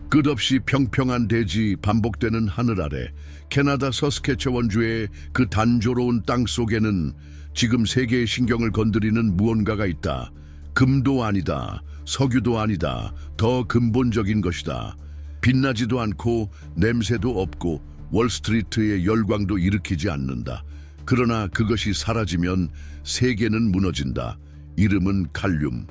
끝없이 평평한 대지, 반복되는 하늘 아래 캐나다 서스케처원주의 그 단조로운 땅 속에는 지금 세계의 신경을 건드리는 무언가가 있다. 금도 아니다, 석유도 아니다, 더 근본적인 것이다. 빛나지도 않고 냄새도 없고 월스트리트의 열광도 일으키지 않는다. 그러나 그것이 사라지면 세계는 무너진다. 이름은 칼륨.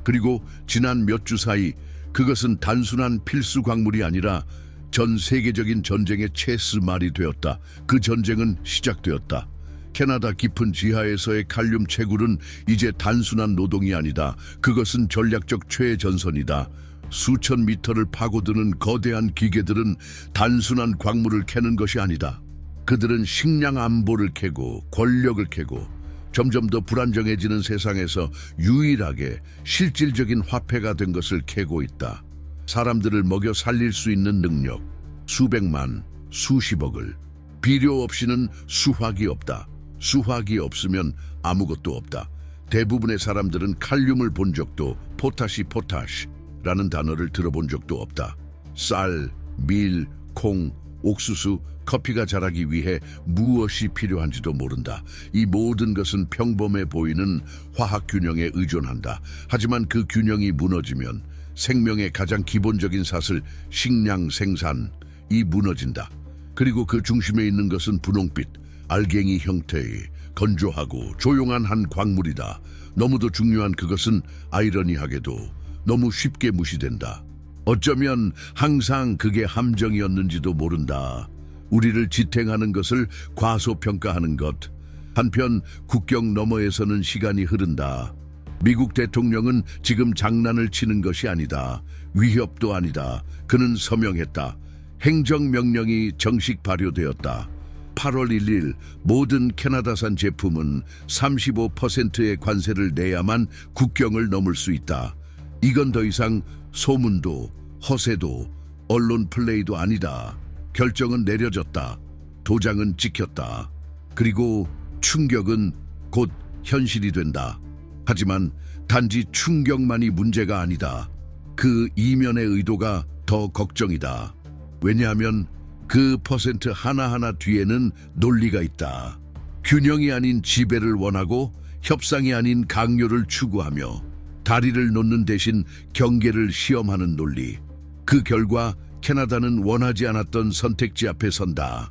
그리고 지난 몇 주 사이 그것은 단순한 필수 광물이 아니라 전 세계적인 전쟁의 체스말이 되었다. 그 전쟁은 시작되었다. 캐나다 깊은 지하에서의 칼륨 채굴은 이제 단순한 노동이 아니다. 그것은 전략적 최전선이다. 수천 미터를 파고드는 거대한 기계들은 단순한 광물을 캐는 것이 아니다. 그들은 식량 안보를 캐고 권력을 캐고 점점 더 불안정해지는 세상에서 유일하게 실질적인 화폐가 된 것을 캐고 있다. 사람들을 먹여 살릴 수 있는 능력, 수백만, 수십억을. 비료 없이는 수확이 없다. 수확이 없으면 아무것도 없다. 대부분의 사람들은 칼륨을 본 적도, 포타시라는 단어를 들어본 적도 없다. 쌀, 밀, 콩, 옥수수, 커피가 자라기 위해 무엇이 필요한지도 모른다. 이 모든 것은 평범해 보이는 화학 균형에 의존한다. 하지만 그 균형이 무너지면 생명의 가장 기본적인 사슬, 식량 생산이 무너진다. 그리고 그 중심에 있는 것은 분홍빛, 알갱이 형태의 건조하고 조용한 한 광물이다. 너무도 중요한 그것은 아이러니하게도 너무 쉽게 무시된다. 어쩌면 항상 그게 함정이었는지도 모른다. 우리를 지탱하는 것을 과소평가하는 것. 한편 국경 너머에서는 시간이 흐른다. 미국 대통령은 지금 장난을 치는 것이 아니다. 위협도 아니다. 그는 서명했다. 행정명령이 정식 발효되었다. 8월 1일 모든 캐나다산 제품은 35%의 관세를 내야만 국경을 넘을 수 있다. 이건 더 이상 소문도 허세도 언론 플레이도 아니다. 결정은 내려졌다. 도장은 찍혔다. 그리고 충격은 곧 현실이 된다. 하지만 단지 충격만이 문제가 아니다. 그 이면의 의도가 더 걱정이다. 왜냐하면 그 퍼센트 하나하나 뒤에는 논리가 있다. 균형이 아닌 지배를 원하고 협상이 아닌 강요를 추구하며 다리를 놓는 대신 경계를 시험하는 논리. 그 결과 캐나다는 원하지 않았던 선택지 앞에 선다.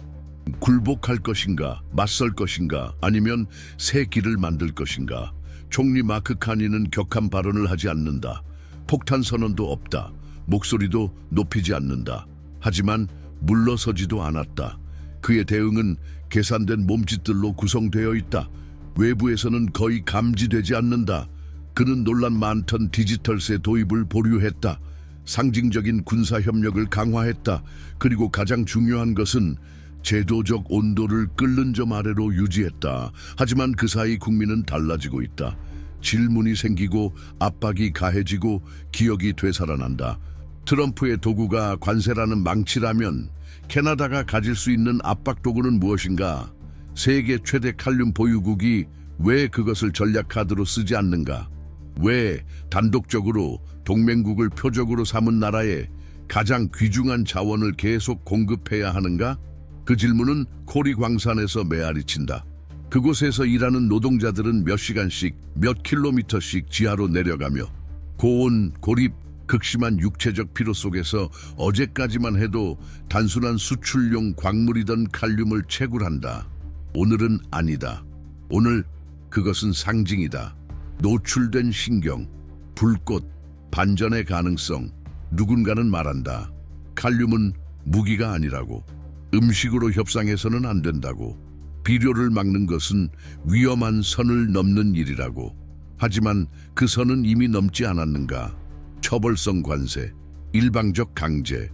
굴복할 것인가, 맞설 것인가, 아니면 새 길을 만들 것인가. 총리 마크 카니는 격한 발언을 하지 않는다. 폭탄 선언도 없다. 목소리도 높이지 않는다. 하지만 물러서지도 않았다. 그의 대응은 계산된 몸짓들로 구성되어 있다. 외부에서는 거의 감지되지 않는다. 그는 논란 많던 디지털세 도입을 보류했다. 상징적인 군사협력을 강화했다. 그리고 가장 중요한 것은 제도적 온도를 끓는 점 아래로 유지했다. 하지만 그 사이 국민은 달라지고 있다. 질문이 생기고 압박이 가해지고 기억이 되살아난다. 트럼프의 도구가 관세라는 망치라면 캐나다가 가질 수 있는 압박 도구는 무엇인가? 세계 최대 칼륨 보유국이 왜 그것을 전략 카드로 쓰지 않는가? 왜 단독적으로 동맹국을 표적으로 삼은 나라에 가장 귀중한 자원을 계속 공급해야 하는가? 그 질문은 코리 광산에서 메아리친다. 그곳에서 일하는 노동자들은 몇 시간씩, 몇 킬로미터씩 지하로 내려가며 고온, 고립, 극심한 육체적 피로 속에서 어제까지만 해도 단순한 수출용 광물이던 칼륨을 채굴한다. 오늘은 아니다. 오늘 그것은 상징이다. 노출된 신경, 불꽃, 반전의 가능성. 누군가는 말한다. 칼륨은 무기가 아니라고. 음식으로 협상해서는 안 된다고. 비료를 막는 것은 위험한 선을 넘는 일이라고. 하지만 그 선은 이미 넘지 않았는가? 처벌성 관세, 일방적 강제,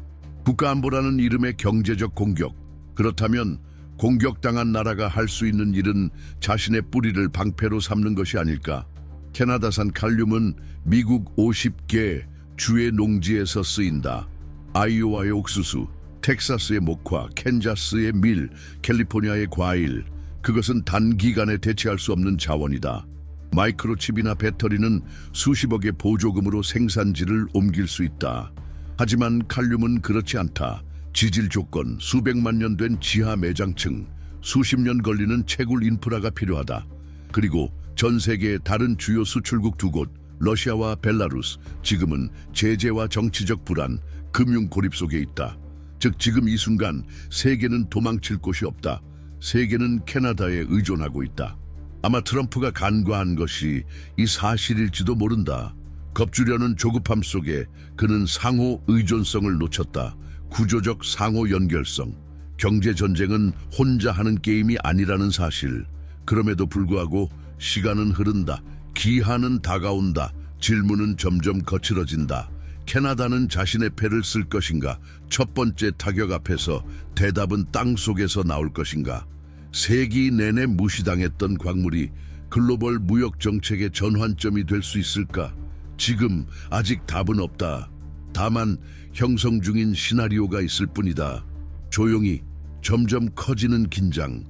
국가안보라는 이름의 경제적 공격. 그렇다면 공격당한 나라가 할 수 있는 일은 자신의 뿌리를 방패로 삼는 것이 아닐까? 캐나다산 칼륨은 미국 50개 주의 농지에서 쓰인다. 아이오와의 옥수수, 텍사스의 목화, 캔자스의 밀, 캘리포니아의 과일. 그것은 단기간에 대체할 수 없는 자원이다. 마이크로칩이나 배터리는 수십억의 보조금으로 생산지를 옮길 수 있다. 하지만 칼륨은 그렇지 않다. 지질 조건, 수백만 년 된 지하 매장층, 수십 년 걸리는 채굴 인프라가 필요하다. 그리고 전 세계의 다른 주요 수출국 두 곳, 러시아와 벨라루스, 지금은 제재와 정치적 불안, 금융 고립 속에 있다. 즉 지금 이 순간 세계는 도망칠 곳이 없다. 세계는 캐나다에 의존하고 있다. 아마 트럼프가 간과한 것이 이 사실일지도 모른다. 겁주려는 조급함 속에 그는 상호 의존성을 놓쳤다. 구조적 상호 연결성. 경제 전쟁은 혼자 하는 게임이 아니라는 사실. 그럼에도 불구하고 시간은 흐른다. 기한은 다가온다. 질문은 점점 거칠어진다. 캐나다는 자신의 패를 쓸 것인가? 첫 번째 타격 앞에서 대답은 땅 속에서 나올 것인가? 세기 내내 무시당했던 광물이 글로벌 무역 정책의 전환점이 될 수 있을까? 지금 아직 답은 없다. 다만 형성 중인 시나리오가 있을 뿐이다. 조용히 점점 커지는 긴장,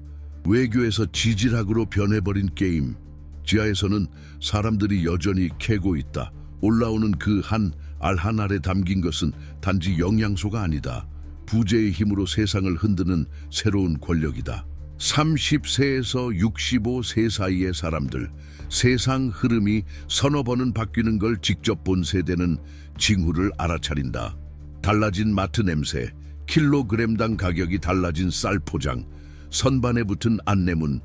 외교에서 지질학으로 변해버린 게임, 지하에서는 사람들이 여전히 캐고 있다. 올라오는 그 한 알 한 알에 담긴 것은 단지 영양소가 아니다. 부재의 힘으로 세상을 흔드는 새로운 권력이다. 30세에서 65세 사이의 사람들, 세상 흐름이 서너 번은 바뀌는 걸 직접 본 세대는 징후를 알아차린다. 달라진 마트 냄새, 킬로그램당 가격이 달라진 쌀 포장, 선반에 붙은 안내문,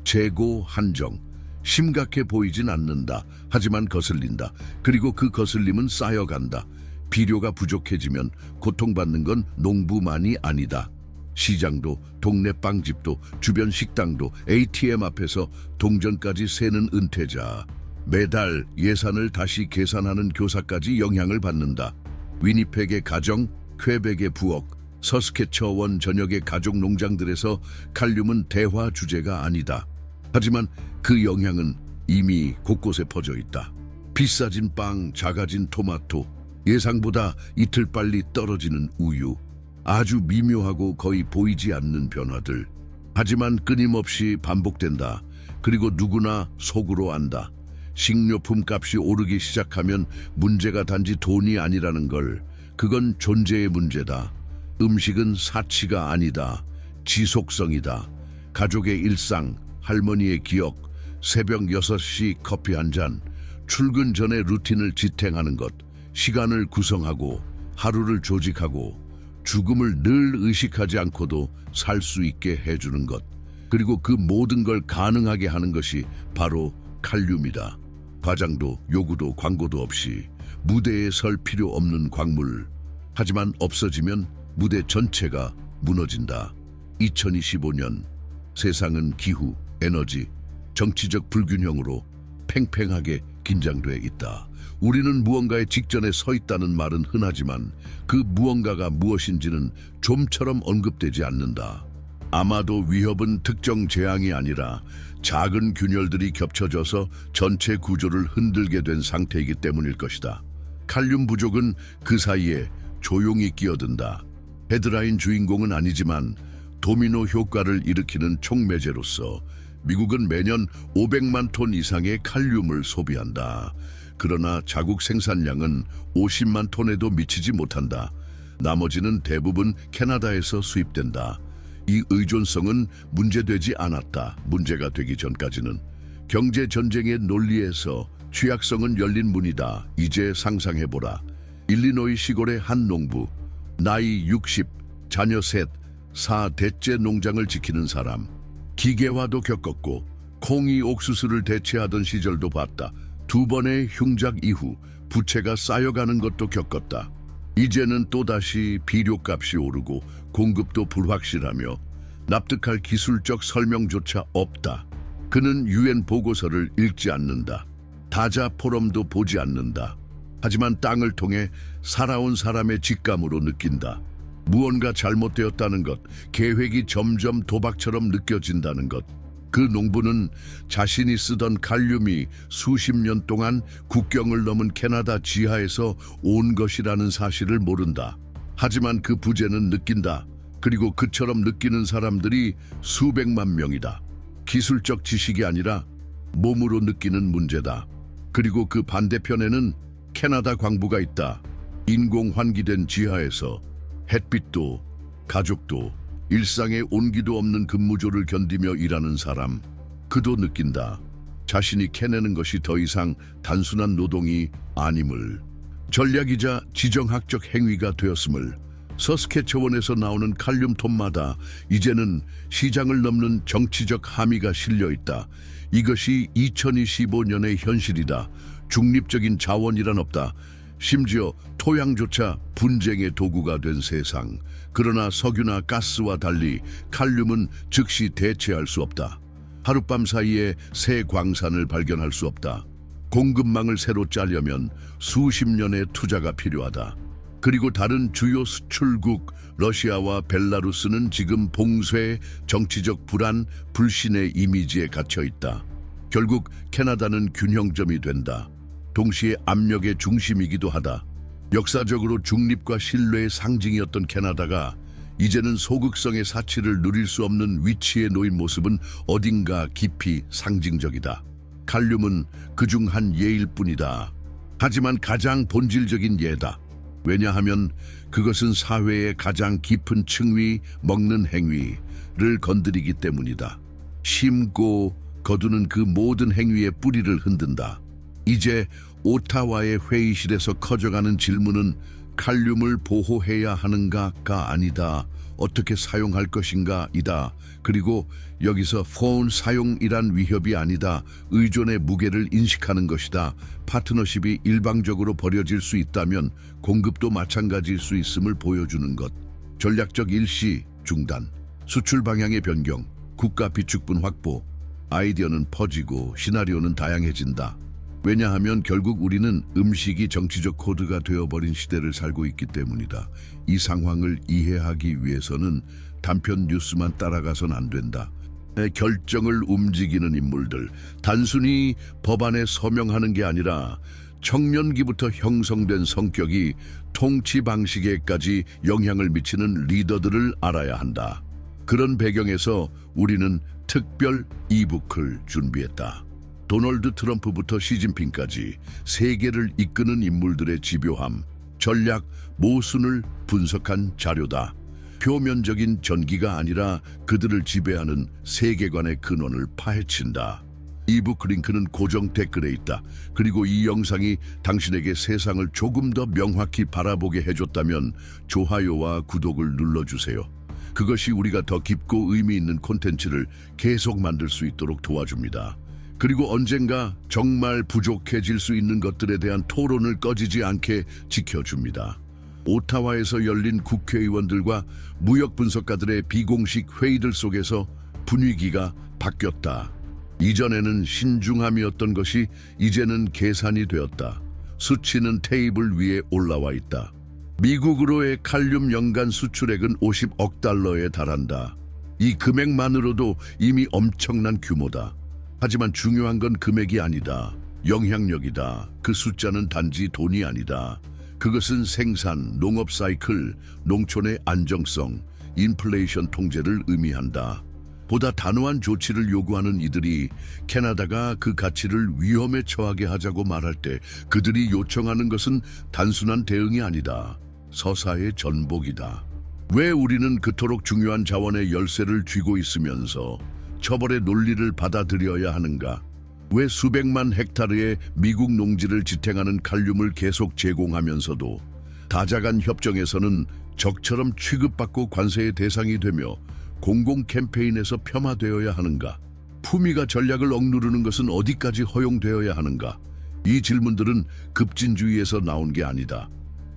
재고 한정. 심각해 보이진 않는다. 하지만 거슬린다. 그리고 그 거슬림은 쌓여간다. 비료가 부족해지면 고통받는 건 농부만이 아니다. 시장도, 동네 빵집도, 주변 식당도, ATM 앞에서 동전까지 세는 은퇴자, 매달 예산을 다시 계산하는 교사까지 영향을 받는다. 위니펙의 가정, 퀘벡의 부엌, 서스케처원 전역의 가족 농장들에서 칼륨은 대화 주제가 아니다. 하지만 그 영향은 이미 곳곳에 퍼져 있다. 비싸진 빵, 작아진 토마토, 예상보다 이틀 빨리 떨어지는 우유, 아주 미묘하고 거의 보이지 않는 변화들. 하지만 끊임없이 반복된다. 그리고 누구나 속으로 안다. 식료품 값이 오르기 시작하면 문제가 단지 돈이 아니라는 걸. 그건 존재의 문제다. 음식은 사치가 아니다. 지속성이다. 가족의 일상, 할머니의 기억, 새벽 6시 커피 한 잔, 출근 전에 루틴을 지탱하는 것, 시간을 구성하고 하루를 조직하고 죽음을 늘 의식하지 않고도 살 수 있게 해주는 것. 그리고 그 모든 걸 가능하게 하는 것이 바로 칼륨이다. 과장도 요구도 광고도 없이 무대에 설 필요 없는 광물. 하지만 없어지면 무대 전체가 무너진다. 2025년 세상은 기후, 에너지, 정치적 불균형으로 팽팽하게 긴장돼 있다. 우리는 무언가의 직전에 서 있다는 말은 흔하지만 그 무언가가 무엇인지는 좀처럼 언급되지 않는다. 아마도 위협은 특정 재앙이 아니라 작은 균열들이 겹쳐져서 전체 구조를 흔들게 된 상태이기 때문일 것이다. 칼륨 부족은 그 사이에 조용히 끼어든다. 헤드라인 주인공은 아니지만 도미노 효과를 일으키는 촉매제로서 미국은 매년 500만 톤 이상의 칼륨을 소비한다. 그러나 자국 생산량은 50만 톤에도 미치지 못한다. 나머지는 대부분 캐나다에서 수입된다. 이 의존성은 문제되지 않았다. 문제가 되기 전까지는. 경제 전쟁의 논리에서 취약성은 열린 문이다. 이제 상상해보라. 일리노이 시골의 한 농부, 나이 60, 자녀 셋, 4대째 농장을 지키는 사람. 기계화도 겪었고 콩이 옥수수를 대체하던 시절도 봤다. 두 번의 흉작 이후 부채가 쌓여가는 것도 겪었다. 이제는 또다시 비료값이 오르고 공급도 불확실하며 납득할 기술적 설명조차 없다. 그는 유엔 보고서를 읽지 않는다. 다자 포럼도 보지 않는다. 하지만 땅을 통해 살아온 사람의 직감으로 느낀다. 무언가 잘못되었다는 것, 계획이 점점 도박처럼 느껴진다는 것. 그 농부는 자신이 쓰던 칼륨이 수십 년 동안 국경을 넘은 캐나다 지하에서 온 것이라는 사실을 모른다. 하지만 그 부재는 느낀다. 그리고 그처럼 느끼는 사람들이 수백만 명이다. 기술적 지식이 아니라 몸으로 느끼는 문제다. 그리고 그 반대편에는 캐나다 광부가 있다. 인공 환기된 지하에서 햇빛도 가족도 일상의 온기도 없는 근무조를 견디며 일하는 사람, 그도 느낀다. 자신이 캐내는 것이 더 이상 단순한 노동이 아님을. 전략이자 지정학적 행위가 되었음을. 서스케처원에서 나오는 칼륨톤마다 이제는 시장을 넘는 정치적 함의가 실려 있다. 이것이 2025년의 현실이다. 중립적인 자원이란 없다. 심지어 토양조차 분쟁의 도구가 된 세상. 그러나 석유나 가스와 달리 칼륨은 즉시 대체할 수 없다. 하룻밤 사이에 새 광산을 발견할 수 없다. 공급망을 새로 짜려면 수십 년의 투자가 필요하다. 그리고 다른 주요 수출국 러시아와 벨라루스는 지금 봉쇄, 정치적 불안, 불신의 이미지에 갇혀 있다. 결국 캐나다는 균형점이 된다. 동시에 압력의 중심이기도 하다. 역사적으로 중립과 신뢰의 상징이었던 캐나다가 이제는 소극성의 사치를 누릴 수 없는 위치에 놓인 모습은 어딘가 깊이 상징적이다. 칼륨은 그중 한 예일 뿐이다. 하지만 가장 본질적인 예다. 왜냐하면 그것은 사회의 가장 깊은 층위, 먹는 행위를 건드리기 때문이다. 심고 거두는 그 모든 행위의 뿌리를 흔든다. 이제 오타와의 회의실에서 커져가는 질문은 칼륨을 보호해야 하는가가 아니다. 어떻게 사용할 것인가 이다. 그리고 여기서 폰 사용이란 위협이 아니다. 의존의 무게를 인식하는 것이다. 파트너십이 일방적으로 벌어질 수 있다면 공급도 마찬가지일 수 있음을 보여주는 것. 전략적 일시 중단, 수출 방향의 변경, 국가 비축분 확보. 아이디어는 퍼지고 시나리오는 다양해진다. 왜냐하면 결국 우리는 음식이 정치적 코드가 되어버린 시대를 살고 있기 때문이다. 이 상황을 이해하기 위해서는 단편 뉴스만 따라가선 안 된다. 결정을 움직이는 인물들, 단순히 법안에 서명하는 게 아니라 청년기부터 형성된 성격이 통치 방식에까지 영향을 미치는 리더들을 알아야 한다. 그런 배경에서 우리는 특별 이북을 준비했다. 도널드 트럼프부터 시진핑까지 세계를 이끄는 인물들의 집요함, 전략, 모순을 분석한 자료다. 표면적인 전기가 아니라 그들을 지배하는 세계관의 근원을 파헤친다. 이북 링크는 고정 댓글에 있다. 그리고 이 영상이 당신에게 세상을 조금 더 명확히 바라보게 해줬다면 좋아요와 구독을 눌러주세요. 그것이 우리가 더 깊고 의미 있는 콘텐츠를 계속 만들 수 있도록 도와줍니다. 그리고 언젠가 정말 부족해질 수 있는 것들에 대한 토론을 꺼지지 않게 지켜줍니다. 오타와에서 열린 국회의원들과 무역 분석가들의 비공식 회의들 속에서 분위기가 바뀌었다. 이전에는 신중함이었던 것이 이제는 계산이 되었다. 수치는 테이블 위에 올라와 있다. 미국으로의 칼륨 연간 수출액은 50억 달러에 달한다. 이 금액만으로도 이미 엄청난 규모다. 하지만 중요한 건 금액이 아니다. 영향력이다. 그 숫자는 단지 돈이 아니다. 그것은 생산, 농업 사이클, 농촌의 안정성, 인플레이션 통제를 의미한다. 보다 단호한 조치를 요구하는 이들이 캐나다가 그 가치를 위험에 처하게 하자고 말할 때 그들이 요청하는 것은 단순한 대응이 아니다. 서사의 전복이다. 왜 우리는 그토록 중요한 자원의 열쇠를 쥐고 있으면서 처벌의 논리를 받아들여야 하는가? 왜 수백만 헥타르의 미국 농지를 지탱하는 칼륨을 계속 제공하면서도 다자간 협정에서는 적처럼 취급받고 관세의 대상이 되며 공공 캠페인에서 폄하되어야 하는가? 품위가 전략을 억누르는 것은 어디까지 허용되어야 하는가? 이 질문들은 급진주의에서 나온 게 아니다.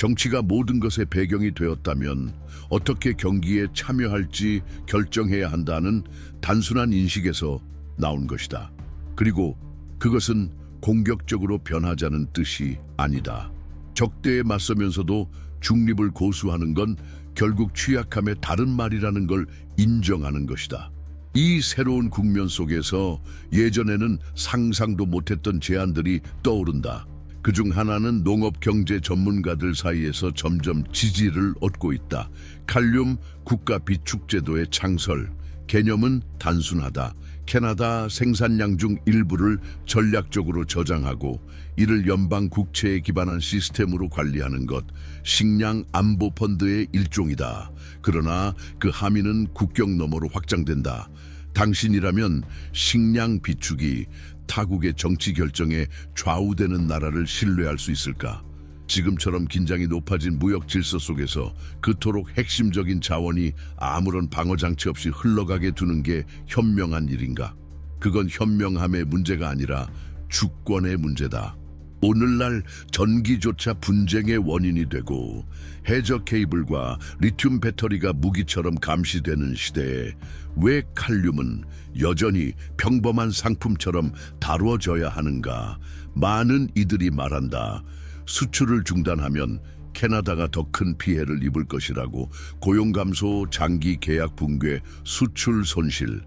정치가 모든 것의 배경이 되었다면 어떻게 경기에 참여할지 결정해야 한다는 단순한 인식에서 나온 것이다. 그리고 그것은 공격적으로 변하자는 뜻이 아니다. 적대에 맞서면서도 중립을 고수하는 건 결국 취약함의 다른 말이라는 걸 인정하는 것이다. 이 새로운 국면 속에서 예전에는 상상도 못했던 제안들이 떠오른다. 그중 하나는 농업 경제 전문가들 사이에서 점점 지지를 얻고 있다. 칼륨 국가 비축제도의 창설. 개념은 단순하다. 캐나다 생산량 중 일부를 전략적으로 저장하고 이를 연방 국채에 기반한 시스템으로 관리하는 것, 식량 안보 펀드의 일종이다. 그러나 그 함의는 국경 너머로 확장된다. 당신이라면 식량 비축이 타국의 정치 결정에 좌우되는 나라를 신뢰할 수 있을까? 지금처럼 긴장이 높아진 무역 질서 속에서 그토록 핵심적인 자원이 아무런 방어 장치 없이 흘러가게 두는 게 현명한 일인가? 그건 현명함의 문제가 아니라 주권의 문제다. 오늘날 전기조차 분쟁의 원인이 되고 해저 케이블과 리튬 배터리가 무기처럼 감시되는 시대에 왜 칼륨은 여전히 평범한 상품처럼 다루어져야 하는가? 많은 이들이 말한다. 수출을 중단하면 캐나다가 더 큰 피해를 입을 것이라고. 고용 감소, 장기 계약 붕괴, 수출 손실.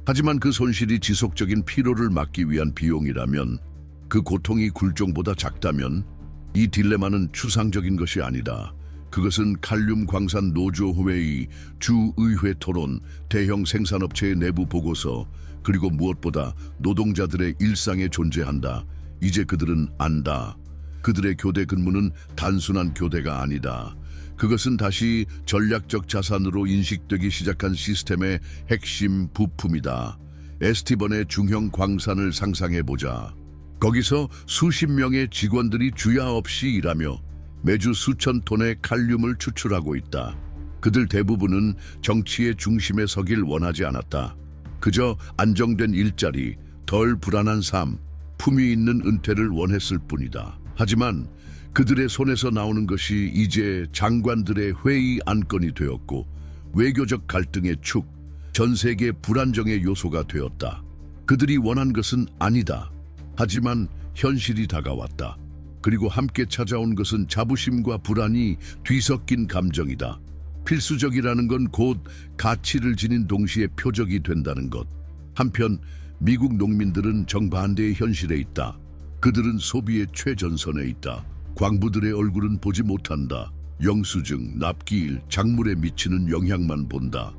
하지만 그 손실이 지속적인 피로를 막기 위한 비용이라면, 그 고통이 굴종보다 작다면 이 딜레마는 추상적인 것이 아니다. 그것은 칼륨 광산 노조 회의, 주의회 토론, 대형 생산업체의 내부 보고서, 그리고 무엇보다 노동자들의 일상에 존재한다. 이제 그들은 안다. 그들의 교대 근무는 단순한 교대가 아니다. 그것은 다시 전략적 자산으로 인식되기 시작한 시스템의 핵심 부품이다. 에스티번의 중형 광산을 상상해보자. 거기서 수십 명의 직원들이 주야 없이 일하며 매주 수천 톤의 칼륨을 추출하고 있다. 그들 대부분은 정치의 중심에 서길 원하지 않았다. 그저 안정된 일자리, 덜 불안한 삶, 품위 있는 은퇴를 원했을 뿐이다. 하지만 그들의 손에서 나오는 것이 이제 장관들의 회의 안건이 되었고 외교적 갈등의 축, 전 세계 불안정의 요소가 되었다. 그들이 원한 것은 아니다. 하지만 현실이 다가왔다. 그리고 함께 찾아온 것은 자부심과 불안이 뒤섞인 감정이다. 필수적이라는 건 곧 가치를 지닌 동시에 표적이 된다는 것. 한편 미국 농민들은 정반대의 현실에 있다. 그들은 소비의 최전선에 있다. 광부들의 얼굴은 보지 못한다. 영수증, 납기일, 작물에 미치는 영향만 본다.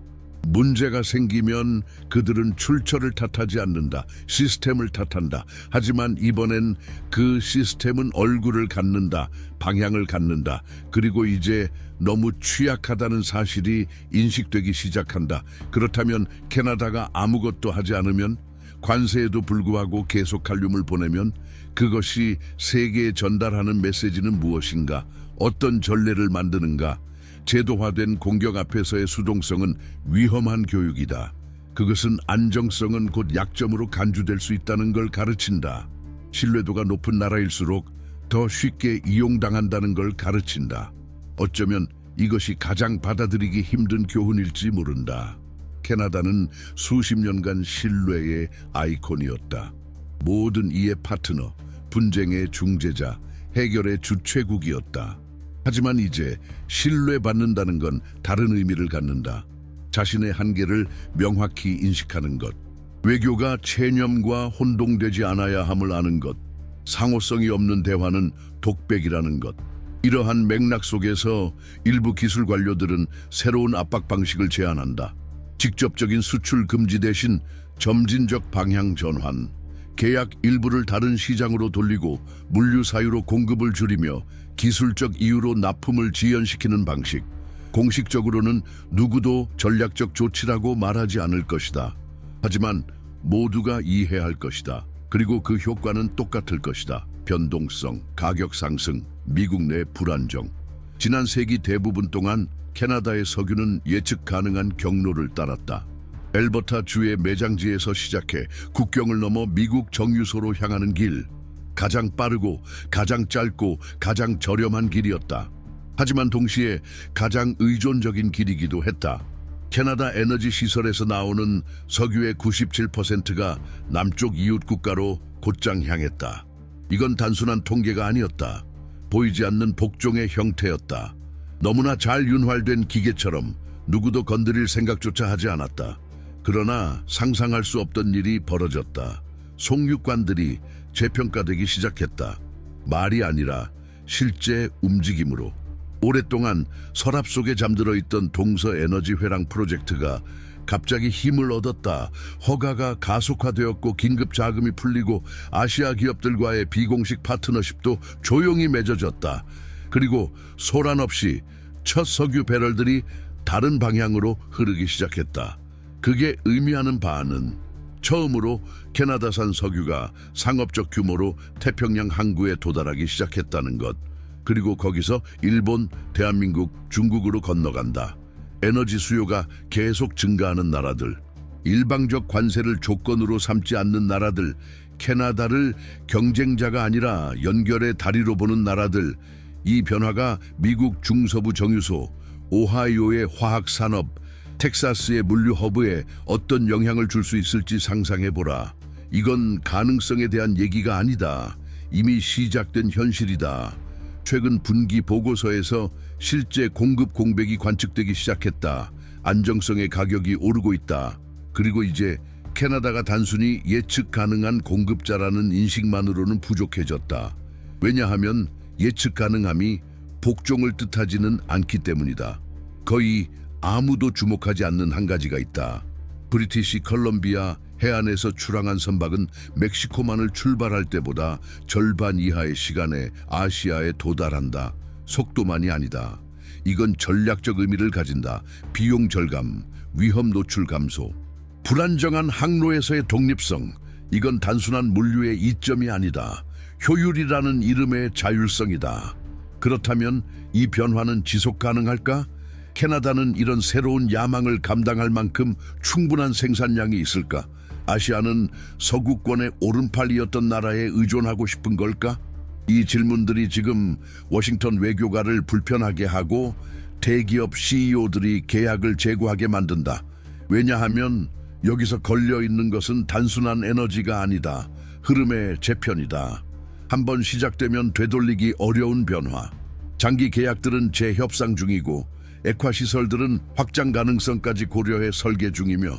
문제가 생기면 그들은 출처를 탓하지 않는다. 시스템을 탓한다. 하지만 이번엔 그 시스템은 얼굴을 갖는다. 방향을 갖는다. 그리고 이제 너무 취약하다는 사실이 인식되기 시작한다. 그렇다면 캐나다가 아무것도 하지 않으면, 관세에도 불구하고 계속 칼륨을 보내면 그것이 세계에 전달하는 메시지는 무엇인가? 어떤 전례를 만드는가? 제도화된 공격 앞에서의 수동성은 위험한 교육이다. 그것은 안정성은 곧 약점으로 간주될 수 있다는 걸 가르친다. 신뢰도가 높은 나라일수록 더 쉽게 이용당한다는 걸 가르친다. 어쩌면 이것이 가장 받아들이기 힘든 교훈일지 모른다. 캐나다는 수십 년간 신뢰의 아이콘이었다. 모든 이의 파트너, 분쟁의 중재자, 해결의 주최국이었다. 하지만 이제 신뢰받는다는 건 다른 의미를 갖는다. 자신의 한계를 명확히 인식하는 것, 외교가 체념과 혼동되지 않아야 함을 아는 것, 상호성이 없는 대화는 독백이라는 것. 이러한 맥락 속에서 일부 기술 관료들은 새로운 압박 방식을 제안한다. 직접적인 수출 금지 대신 점진적 방향 전환, 계약 일부를 다른 시장으로 돌리고 물류 사유로 공급을 줄이며 기술적 이유로 납품을 지연시키는 방식. 공식적으로는 누구도 전략적 조치라고 말하지 않을 것이다. 하지만 모두가 이해할 것이다. 그리고 그 효과는 똑같을 것이다. 변동성, 가격 상승, 미국 내 불안정. 지난 세기 대부분 동안 캐나다의 석유는 예측 가능한 경로를 따랐다. 엘버타 주의 매장지에서 시작해 국경을 넘어 미국 정유소로 향하는 길. 가장 빠르고 가장 짧고 가장 저렴한 길이었다. 하지만 동시에 가장 의존적인 길이기도 했다. 캐나다 에너지 시설에서 나오는 석유의 97%가 남쪽 이웃 국가로 곧장 향했다. 이건 단순한 통계가 아니었다. 보이지 않는 복종의 형태였다. 너무나 잘 윤활된 기계처럼 누구도 건드릴 생각조차 하지 않았다. 그러나 상상할 수 없던 일이 벌어졌다. 송유관들이 재평가되기 시작했다. 말이 아니라 실제 움직임으로. 오랫동안 서랍 속에 잠들어 있던 동서에너지 회랑 프로젝트가 갑자기 힘을 얻었다. 허가가 가속화되었고 긴급 자금이 풀리고 아시아 기업들과의 비공식 파트너십도 조용히 맺어졌다. 그리고 소란 없이 첫 석유 배럴들이 다른 방향으로 흐르기 시작했다. 그게 의미하는 바는 처음으로 캐나다산 석유가 상업적 규모로 태평양 항구에 도달하기 시작했다는 것. 그리고 거기서 일본, 대한민국, 중국으로 건너간다. 에너지 수요가 계속 증가하는 나라들, 일방적 관세를 조건으로 삼지 않는 나라들, 캐나다를 경쟁자가 아니라 연결의 다리로 보는 나라들, 이 변화가 미국 중서부 정유소, 오하이오의 화학산업, 텍사스의 물류 허브에 어떤 영향을 줄 수 있을지 상상해보라. 이건 가능성에 대한 얘기가 아니다. 이미 시작된 현실이다. 최근 분기 보고서에서 실제 공급 공백이 관측되기 시작했다. 안정성의 가격이 오르고 있다. 그리고 이제 캐나다가 단순히 예측 가능한 공급자라는 인식만으로는 부족해졌다. 왜냐하면 예측 가능함이 복종을 뜻하지는 않기 때문이다. 거의 아무도 주목하지 않는 한 가지가 있다. 브리티시 컬럼비아 해안에서 출항한 선박은 멕시코만을 출발할 때보다 절반 이하의 시간에 아시아에 도달한다. 속도만이 아니다. 이건 전략적 의미를 가진다. 비용 절감, 위험 노출 감소, 불안정한 항로에서의 독립성. 이건 단순한 물류의 이점이 아니다. 효율이라는 이름의 자율성이다. 그렇다면 이 변화는 지속 가능할까? 캐나다는 이런 새로운 야망을 감당할 만큼 충분한 생산량이 있을까? 아시아는 서구권의 오른팔이었던 나라에 의존하고 싶은 걸까? 이 질문들이 지금 워싱턴 외교가를 불편하게 하고 대기업 CEO들이 계약을 재고하게 만든다. 왜냐하면 여기서 걸려 있는 것은 단순한 에너지가 아니다. 흐름의 재편이다. 한번 시작되면 되돌리기 어려운 변화. 장기 계약들은 재협상 중이고 액화시설들은 확장 가능성까지 고려해 설계 중이며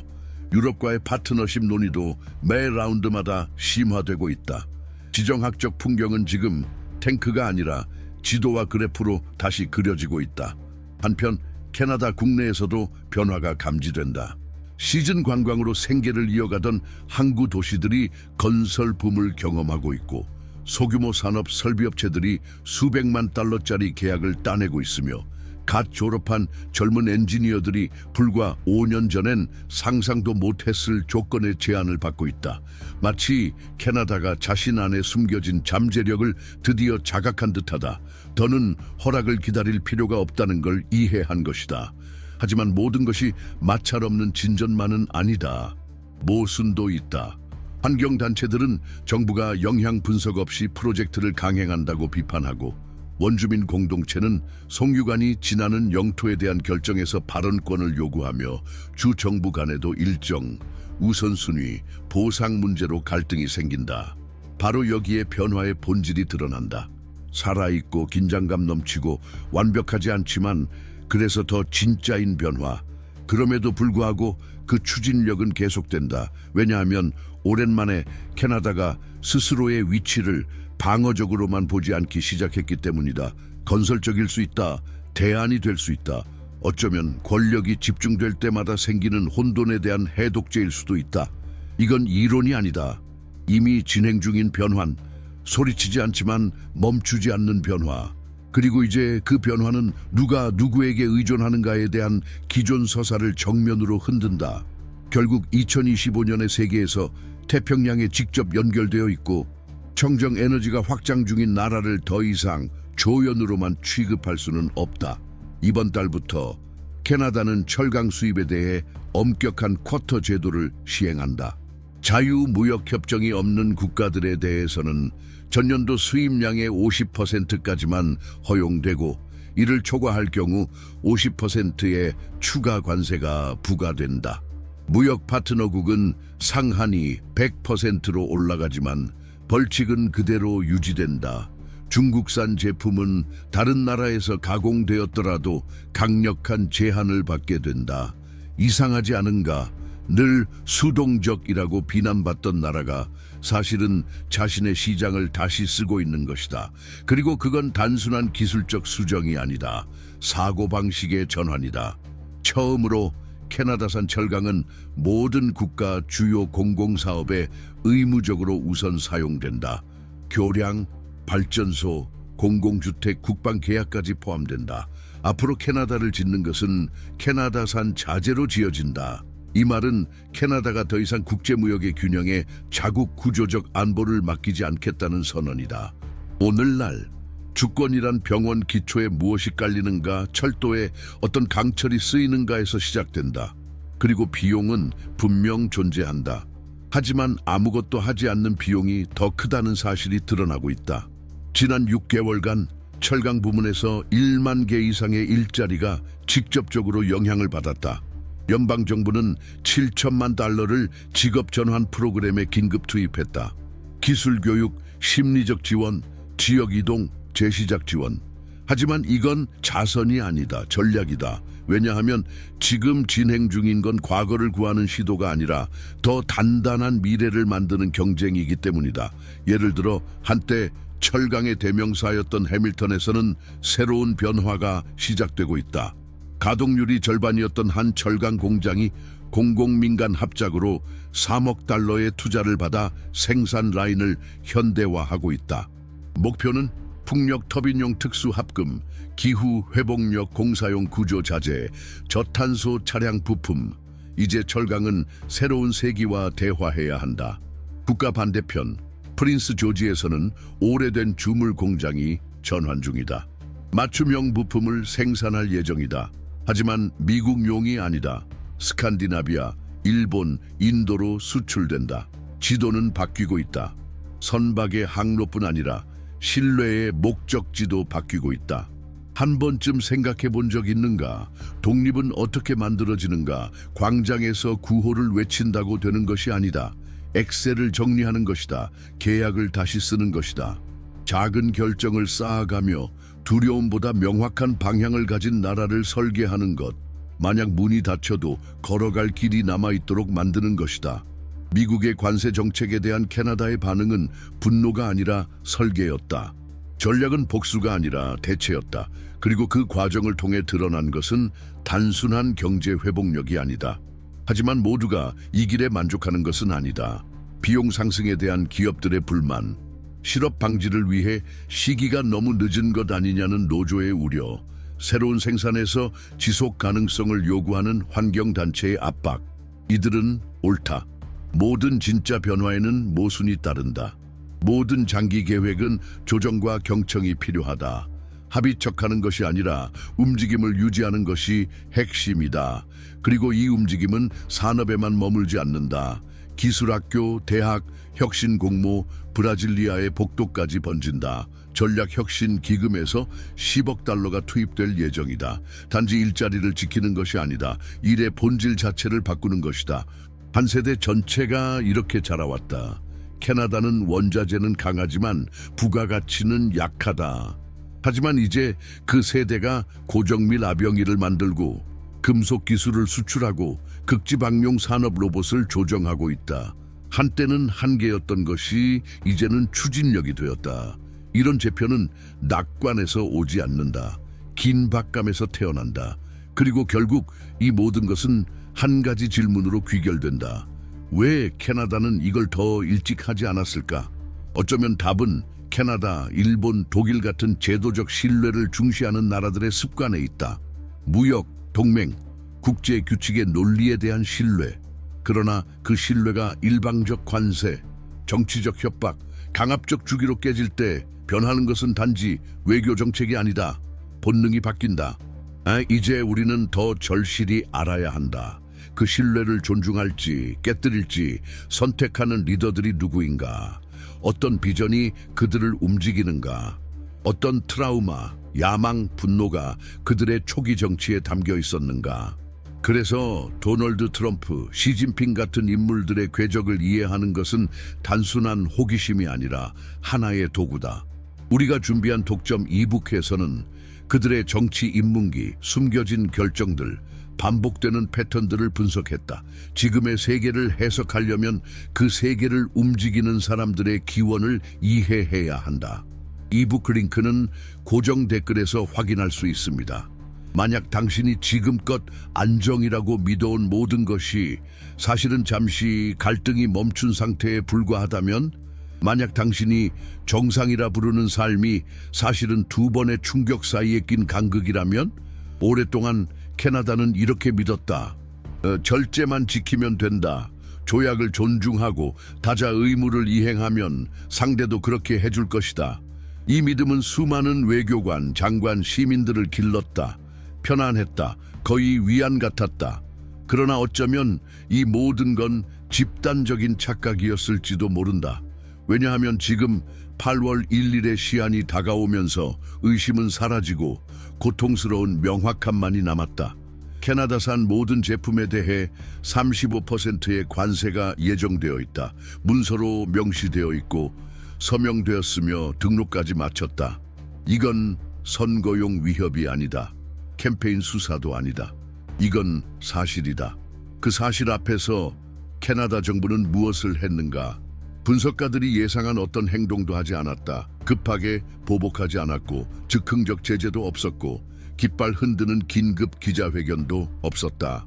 유럽과의 파트너십 논의도 매 라운드마다 심화되고 있다. 지정학적 풍경은 지금 탱크가 아니라 지도와 그래프로 다시 그려지고 있다. 한편 캐나다 국내에서도 변화가 감지된다. 시즌 관광으로 생계를 이어가던 항구 도시들이 건설 붐을 경험하고 있고 소규모 산업 설비업체들이 수백만 달러짜리 계약을 따내고 있으며 갓 졸업한 젊은 엔지니어들이 불과 5년 전엔 상상도 못했을 조건의 제안을 받고 있다. 마치 캐나다가 자신 안에 숨겨진 잠재력을 드디어 자각한 듯하다. 더는 허락을 기다릴 필요가 없다는 걸 이해한 것이다. 하지만 모든 것이 마찰 없는 진전만은 아니다. 모순도 있다. 환경단체들은 정부가 영향 분석 없이 프로젝트를 강행한다고 비판하고 원주민 공동체는 송유관이 지나는 영토에 대한 결정에서 발언권을 요구하며 주 정부 간에도 일정, 우선순위, 보상 문제로 갈등이 생긴다. 바로 여기에 변화의 본질이 드러난다. 살아있고 긴장감 넘치고 완벽하지 않지만 그래서 더 진짜인 변화. 그럼에도 불구하고 그 추진력은 계속된다. 왜냐하면 오랜만에 캐나다가 스스로의 위치를 방어적으로만 보지 않기 시작했기 때문이다. 건설적일 수 있다. 대안이 될 수 있다. 어쩌면 권력이 집중될 때마다 생기는 혼돈에 대한 해독제일 수도 있다. 이건 이론이 아니다. 이미 진행 중인 변환, 소리치지 않지만 멈추지 않는 변화. 그리고 이제 그 변화는 누가 누구에게 의존하는가에 대한 기존 서사를 정면으로 흔든다. 결국 2025년의 세계에서 태평양에 직접 연결되어 있고 청정 에너지가 확장 중인 나라를 더 이상 조연으로만 취급할 수는 없다. 이번 달부터 캐나다는 철강 수입에 대해 엄격한 쿼터 제도를 시행한다. 자유무역협정이 없는 국가들에 대해서는 전년도 수입량의 50%까지만 허용되고 이를 초과할 경우 50%의 추가 관세가 부과된다. 무역 파트너국은 상한이 100%로 올라가지만 벌칙은 그대로 유지된다. 중국산 제품은 다른 나라에서 가공되었더라도 강력한 제한을 받게 된다. 이상하지 않은가? 늘 수동적이라고 비난받던 나라가 사실은 자신의 시장을 다시 쓰고 있는 것이다. 그리고 그건 단순한 기술적 수정이 아니다. 사고방식의 전환이다. 처음으로 캐나다산 철강은 모든 국가 주요 공공사업에 의무적으로 우선 사용된다. 교량, 발전소, 공공주택, 국방계약까지 포함된다. 앞으로 캐나다를 짓는 것은 캐나다산 자재로 지어진다. 이 말은 캐나다가 더 이상 국제무역의 균형에 자국 구조적 안보를 맡기지 않겠다는 선언이다. 오늘날 주권이란 병원 기초에 무엇이 깔리는가, 철도에 어떤 강철이 쓰이는가에서 시작된다. 그리고 비용은 분명 존재한다. 하지만 아무것도 하지 않는 비용이 더 크다는 사실이 드러나고 있다. 지난 6개월간 철강 부문에서 1만 개 이상의 일자리가 직접적으로 영향을 받았다. 연방정부는 7천만 달러를 직업 전환 프로그램에 긴급 투입했다. 기술 교육, 심리적 지원, 지역 이동, 재시작 지원. 하지만 이건 자선이 아니다. 전략이다. 왜냐하면 지금 진행 중인 건 과거를 구하는 시도가 아니라 더 단단한 미래를 만드는 경쟁이기 때문이다. 예를 들어 한때 철강의 대명사였던 해밀턴에서는 새로운 변화가 시작되고 있다. 가동률이 절반이었던 한 철강 공장이 공공민간 합작으로 3억 달러의 투자를 받아 생산 라인을 현대화하고 있다. 목표는 풍력 터빈용 특수 합금, 기후 회복력 공사용 구조 자재, 저탄소 차량 부품. 이제 철강은 새로운 세기와 대화해야 한다. 국가 반대편 프린스 조지에서는 오래된 주물 공장이 전환 중이다. 맞춤형 부품을 생산할 예정이다. 하지만 미국용이 아니다. 스칸디나비아, 일본, 인도로 수출된다. 지도는 바뀌고 있다. 선박의 항로뿐 아니라 신뢰의 목적지도 바뀌고 있다. 한 번쯤 생각해 본 적 있는가? 독립은 어떻게 만들어지는가? 광장에서 구호를 외친다고 되는 것이 아니다. 엑셀을 정리하는 것이다. 계약을 다시 쓰는 것이다. 작은 결정을 쌓아가며 두려움보다 명확한 방향을 가진 나라를 설계하는 것. 만약 문이 닫혀도 걸어갈 길이 남아있도록 만드는 것이다. 미국의 관세 정책에 대한 캐나다의 반응은 분노가 아니라 설계였다. 전략은 복수가 아니라 대체였다. 그리고 그 과정을 통해 드러난 것은 단순한 경제 회복력이 아니다. 하지만 모두가 이 길에 만족하는 것은 아니다. 비용 상승에 대한 기업들의 불만, 실업 방지를 위해 시기가 너무 늦은 것 아니냐는 노조의 우려, 새로운 생산에서 지속 가능성을 요구하는 환경단체의 압박. 이들은 옳다. 모든 진짜 변화에는 모순이 따른다. 모든 장기 계획은 조정과 경청이 필요하다. 합의척하는 것이 아니라 움직임을 유지하는 것이 핵심이다. 그리고 이 움직임은 산업에만 머물지 않는다. 기술학교, 대학, 혁신공모, 브라질리아의 복도까지 번진다. 전략혁신기금에서 10억 달러가 투입될 예정이다. 단지 일자리를 지키는 것이 아니다. 일의 본질 자체를 바꾸는 것이다. 한 세대 전체가 이렇게 자라왔다. 캐나다는 원자재는 강하지만 부가가치는 약하다. 하지만 이제 그 세대가 고정밀 아병이를 만들고 금속 기술을 수출하고 극지방용 산업 로봇을 조정하고 있다. 한때는 한계였던 것이 이제는 추진력이 되었다. 이런 재편은 낙관에서 오지 않는다. 긴박감에서 태어난다. 그리고 결국 이 모든 것은 한 가지 질문으로 귀결된다. 왜 캐나다는 이걸 더 일찍 하지 않았을까? 어쩌면 답은 캐나다, 일본, 독일 같은 제도적 신뢰를 중시하는 나라들의 습관에 있다. 무역, 동맹, 국제 규칙의 논리에 대한 신뢰. 그러나 그 신뢰가 일방적 관세, 정치적 협박, 강압적 주기로 깨질 때 변하는 것은 단지 외교 정책이 아니다. 본능이 바뀐다. 이제 우리는 더 절실히 알아야 한다. 그 신뢰를 존중할지 깨뜨릴지 선택하는 리더들이 누구인가? 어떤 비전이 그들을 움직이는가? 어떤 트라우마, 야망, 분노가 그들의 초기 정치에 담겨 있었는가? 그래서 도널드 트럼프, 시진핑 같은 인물들의 궤적을 이해하는 것은 단순한 호기심이 아니라 하나의 도구다. 우리가 준비한 독점 이북에서는 그들의 정치 입문기, 숨겨진 결정들, 반복되는 패턴들을 분석했다. 지금의 세계를 해석하려면 그 세계를 움직이는 사람들의 기원을 이해해야 한다. 이북 링크는 고정 댓글에서 확인할 수 있습니다. 만약 당신이 지금껏 안정이라고 믿어온 모든 것이 사실은 잠시 갈등이 멈춘 상태에 불과하다면, 만약 당신이 정상이라 부르는 삶이 사실은 두 번의 충격 사이에 낀 간극이라면, 오랫동안 캐나다는 이렇게 믿었다. 절제만 지키면 된다. 조약을 존중하고 다자 의무를 이행하면 상대도 그렇게 해줄 것이다. 이 믿음은 수많은 외교관, 장관, 시민들을 길렀다. 편안했다. 거의 위안 같았다. 그러나 어쩌면 이 모든 건 집단적인 착각이었을지도 모른다. 왜냐하면 지금 8월 1일의 시한이 다가오면서 의심은 사라지고 고통스러운 명확함만이 남았다. 캐나다산 모든 제품에 대해 35%의 관세가 예정되어 있다. 문서로 명시되어 있고 서명되었으며 등록까지 마쳤다. 이건 선거용 위협이 아니다. 캠페인 수사도 아니다. 이건 사실이다. 그 사실 앞에서 캐나다 정부는 무엇을 했는가? 분석가들이 예상한 어떤 행동도 하지 않았다. 급하게 보복하지 않았고 즉흥적 제재도 없었고 깃발 흔드는 긴급 기자회견도 없었다.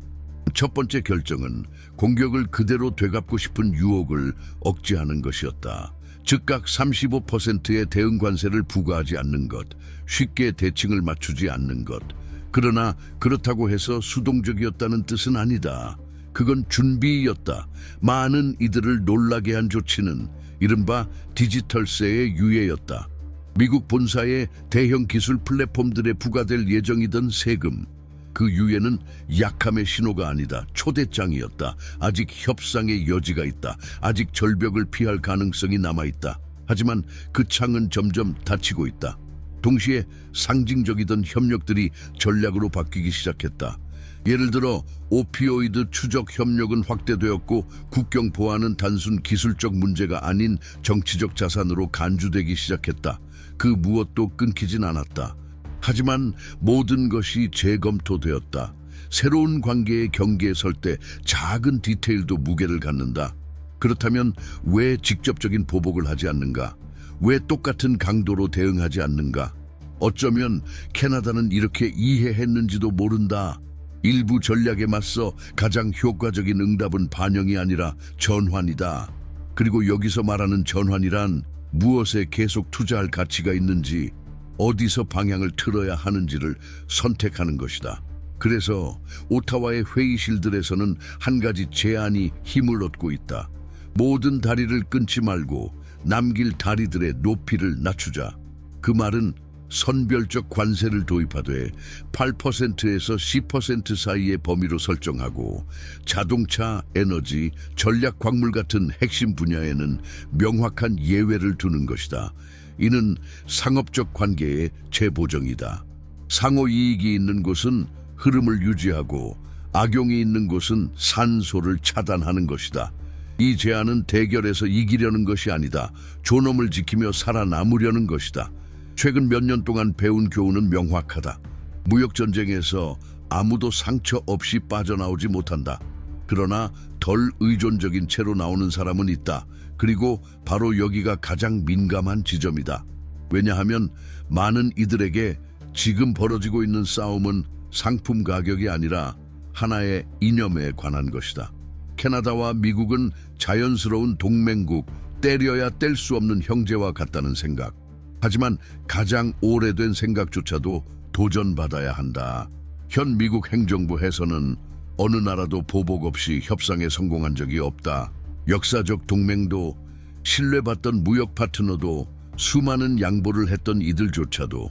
첫 번째 결정은 공격을 그대로 되갚고 싶은 유혹을 억제하는 것이었다. 즉각 35%의 대응 관세를 부과하지 않는 것, 쉽게 대칭을 맞추지 않는 것. 그러나 그렇다고 해서 수동적이었다는 뜻은 아니다. 그건 준비였다. 많은 이들을 놀라게 한 조치는 이른바 디지털세의 유예였다. 미국 본사의 대형 기술 플랫폼들에 부과될 예정이던 세금. 그 유예는 약함의 신호가 아니다. 초대장이었다. 아직 협상의 여지가 있다. 아직 절벽을 피할 가능성이 남아있다. 하지만 그 창은 점점 닫히고 있다. 동시에 상징적이던 협력들이 전략으로 바뀌기 시작했다. 예를 들어 오피오이드 추적 협력은 확대되었고 국경 보안은 단순 기술적 문제가 아닌 정치적 자산으로 간주되기 시작했다. 그 무엇도 끊기진 않았다. 하지만 모든 것이 재검토되었다. 새로운 관계의 경계에 설 때 작은 디테일도 무게를 갖는다. 그렇다면 왜 직접적인 보복을 하지 않는가? 왜 똑같은 강도로 대응하지 않는가? 어쩌면 캐나다는 이렇게 이해했는지도 모른다. 일부 전략에 맞서 가장 효과적인 응답은 반영이 아니라 전환이다. 그리고 여기서 말하는 전환이란 무엇에 계속 투자할 가치가 있는지, 어디서 방향을 틀어야 하는지를 선택하는 것이다. 그래서 오타와의 회의실들에서는 한 가지 제안이 힘을 얻고 있다. 모든 다리를 끊지 말고 남길 다리들의 높이를 낮추자. 그 말은 선별적 관세를 도입하되 8%에서 10% 사이의 범위로 설정하고 자동차, 에너지, 전략 광물 같은 핵심 분야에는 명확한 예외를 두는 것이다. 이는 상업적 관계의 재보정이다. 상호 이익이 있는 곳은 흐름을 유지하고 악용이 있는 곳은 산소를 차단하는 것이다. 이 제안은 대결에서 이기려는 것이 아니다. 존엄을 지키며 살아남으려는 것이다. 최근 몇 년 동안 배운 교훈은 명확하다. 무역전쟁에서 아무도 상처 없이 빠져나오지 못한다. 그러나 덜 의존적인 채로 나오는 사람은 있다. 그리고 바로 여기가 가장 민감한 지점이다. 왜냐하면 많은 이들에게 지금 벌어지고 있는 싸움은 상품 가격이 아니라 하나의 이념에 관한 것이다. 캐나다와 미국은 자연스러운 동맹국, 때려야 뗄 수 없는 형제와 같다는 생각. 하지만 가장 오래된 생각조차도 도전받아야 한다. 현 미국 행정부 해서는 어느 나라도 보복 없이 협상에 성공한 적이 없다. 역사적 동맹도, 신뢰받던 무역 파트너도, 수많은 양보를 했던 이들조차도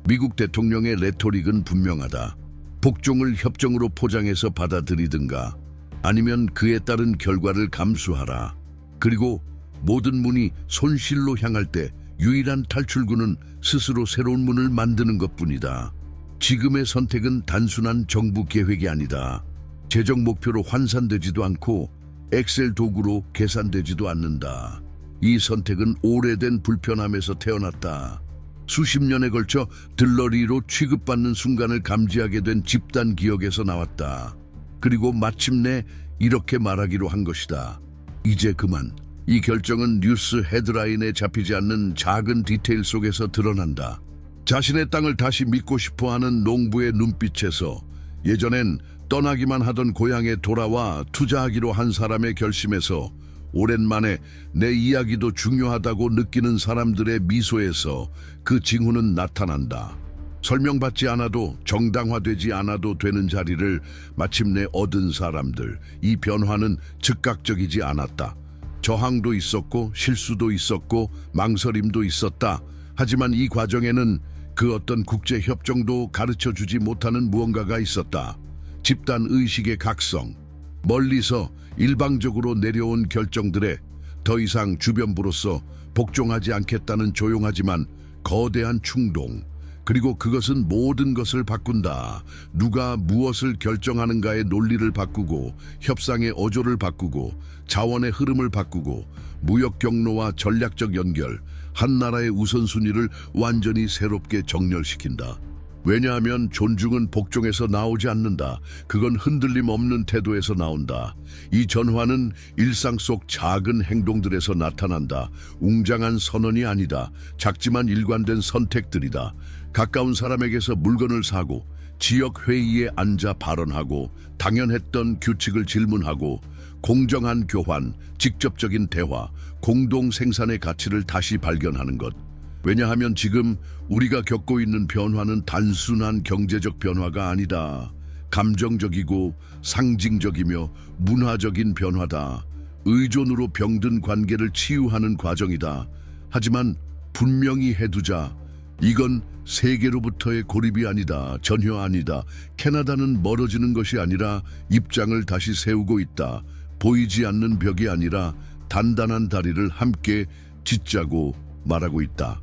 미국 대통령의 레토릭은 분명하다. 복종을 협정으로 포장해서 받아들이든가 아니면 그에 따른 결과를 감수하라. 그리고 모든 문이 손실로 향할 때 유일한 탈출구는 스스로 새로운 문을 만드는 것뿐이다. 지금의 선택은 단순한 정부 계획이 아니다. 재정 목표로 환산되지도 않고 엑셀 도구로 계산되지도 않는다. 이 선택은 오래된 불편함에서 태어났다. 수십 년에 걸쳐 들러리로 취급받는 순간을 감지하게 된 집단 기억에서 나왔다. 그리고 마침내 이렇게 말하기로 한 것이다. 이제 그만. 이 결정은 뉴스 헤드라인에 잡히지 않는 작은 디테일 속에서 드러난다. 자신의 땅을 다시 믿고 싶어하는 농부의 눈빛에서 예전엔 떠나기만 하던 고향에 돌아와 투자하기로 한 사람의 결심에서 오랜만에 내 이야기도 중요하다고 느끼는 사람들의 미소에서 그 징후는 나타난다. 설명받지 않아도 정당화되지 않아도 되는 자리를 마침내 얻은 사람들. 이 변화는 즉각적이지 않았다. 저항도 있었고 실수도 있었고 망설임도 있었다. 하지만 이 과정에는 그 어떤 국제협정도 가르쳐주지 못하는 무언가가 있었다. 집단 의식의 각성, 멀리서 일방적으로 내려온 결정들에 더 이상 주변부로서 복종하지 않겠다는 조용하지만 거대한 충동, 그리고 그것은 모든 것을 바꾼다. 누가 무엇을 결정하는가의 논리를 바꾸고 협상의 어조를 바꾸고 자원의 흐름을 바꾸고 무역 경로와 전략적 연결, 한 나라의 우선순위를 완전히 새롭게 정렬시킨다. 왜냐하면 존중은 복종에서 나오지 않는다. 그건 흔들림 없는 태도에서 나온다. 이 전환은 일상 속 작은 행동들에서 나타난다. 웅장한 선언이 아니다. 작지만 일관된 선택들이다. 가까운 사람에게서 물건을 사고, 지역 회의에 앉아 발언하고, 당연했던 규칙을 질문하고, 공정한 교환, 직접적인 대화, 공동 생산의 가치를 다시 발견하는 것. 왜냐하면 지금 우리가 겪고 있는 변화는 단순한 경제적 변화가 아니다. 감정적이고 상징적이며 문화적인 변화다. 의존으로 병든 관계를 치유하는 과정이다. 하지만 분명히 해두자. 이건 세계로부터의 고립이 아니다. 전혀 아니다. 캐나다는 멀어지는 것이 아니라 입장을 다시 세우고 있다. 보이지 않는 벽이 아니라 단단한 다리를 함께 짓자고 말하고 있다.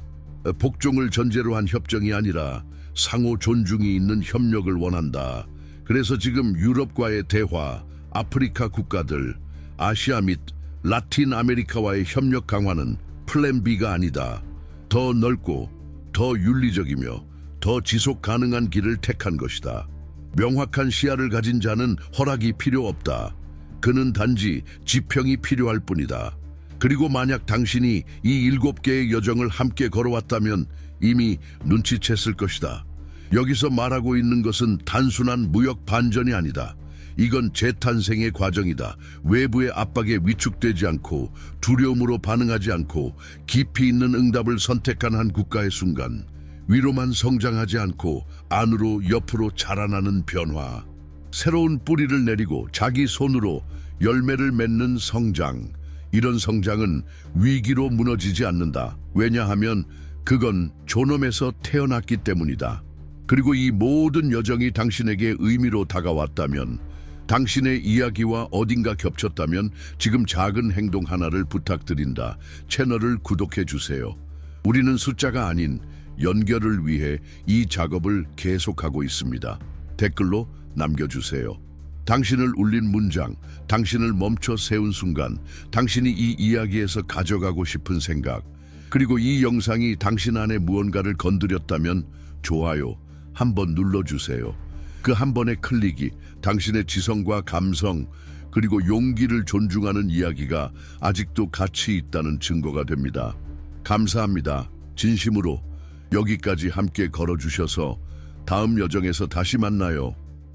복종을 전제로 한 협정이 아니라 상호 존중이 있는 협력을 원한다. 그래서 지금 유럽과의 대화, 아프리카 국가들, 아시아 및 라틴 아메리카와의 협력 강화는 플랜 B가 아니다. 더 넓고 더 윤리적이며 더 지속 가능한 길을 택한 것이다. 명확한 시야를 가진 자는 허락이 필요 없다. 그는 단지 지평이 필요할 뿐이다. 그리고 만약 당신이 이 7개의 여정을 함께 걸어왔다면 이미 눈치챘을 것이다. 여기서 말하고 있는 것은 단순한 무역 반전이 아니다. 이건 재탄생의 과정이다. 외부의 압박에 위축되지 않고 두려움으로 반응하지 않고 깊이 있는 응답을 선택한 한 국가의 순간, 위로만 성장하지 않고 안으로 옆으로 자라나는 변화. 새로운 뿌리를 내리고 자기 손으로 열매를 맺는 성장. 이런 성장은 위기로 무너지지 않는다. 왜냐하면 그건 존엄에서 태어났기 때문이다. 그리고 이 모든 여정이 당신에게 의미로 다가왔다면, 당신의 이야기와 어딘가 겹쳤다면 지금 작은 행동 하나를 부탁드린다. 채널을 구독해 주세요. 우리는 숫자가 아닌 연결을 위해 이 작업을 계속하고 있습니다. 댓글로 남겨주세요. 당신을 울린 문장, 당신을 멈춰 세운 순간, 당신이 이 이야기에서 가져가고 싶은 생각, 그리고 이 영상이 당신 안에 무언가를 건드렸다면 좋아요 한번 눌러주세요. 그 한 번의 클릭이 당신의 지성과 감성, 그리고 용기를 존중하는 이야기가 아직도 가치 있다는 증거가 됩니다. 감사합니다. 진심으로 여기까지 함께 걸어주셔서 다음 여정에서 다시 만나요.